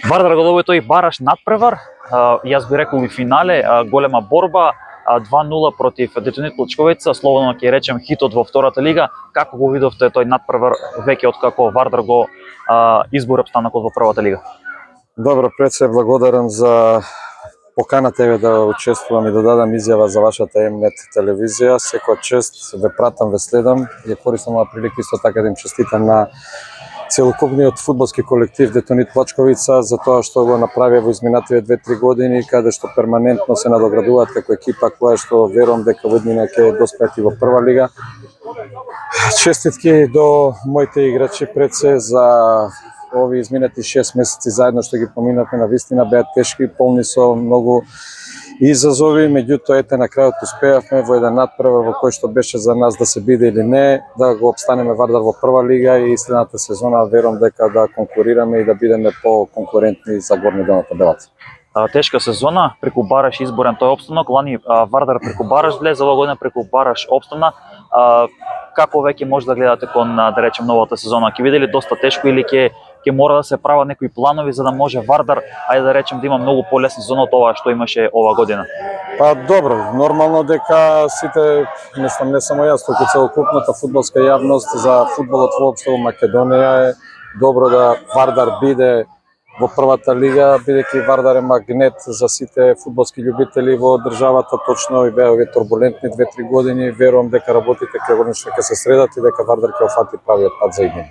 Вардар го добива тој бараш надпревар. Јас би рекол и финале, голема борба, 2-0 против Детонит Плачковица, слободно ќе речем хитот во втората лига. Како го видовте тој надпревар веќе откако Вардар го избори опстанокот во првата лига? Добро, пред се благодарам за поканата еве да учествувам и да дадам изјава за вашата М-нет телевизија. Секоја чест, ве пратам, ве следам и користам оваа прилика исто така да им честитам на целокупниот фудбалски колектив Детонит Плачковица за тоа што го направи во изминативе 2-3 години, каде што перманентно се надоградуваат како екипа која што верувам дека во иднина ќе доспеат и во прва лига. Честитки до моите играчи пред се за овие изминати 6 месеци заедно што ги поминавме, на вистина беа тешки, полни со многу изазови, меѓутоа ете на крајот успеавме во еден надпревар во кој што беше за нас да се биде или не, да го опстанеме Вардар во прва лига и следната сезона верувам дека да конкурираме и да бидеме по-конкурентни за горни дел на табелата. Тешка сезона, преку Бараш изборен тој опстанок, лани Вардар преку Бараш влезе, оваа година преку Бараш опстана. Како веќе може да гледате кон, да речем, новата сезона? Ќе биде ли доста тешко или ќе мора да се прават некои планови за да може Вардар, ајде да речем, да има многу полесна сезона од ова што имаше ова година? Па добро, нормално дека сите, не само јас, туку целокупната фудбалска јавност за фудбалот воопшто во Македонија е добро да Вардар биде во првата лига, бидејќи Вардар е магнет за сите фудбалски љубители во државата, точно и беа овие турбулентни 2-3 години. Верувам дека работите ќе се средат и дека Вардар ќе офати правиот пат за иднина.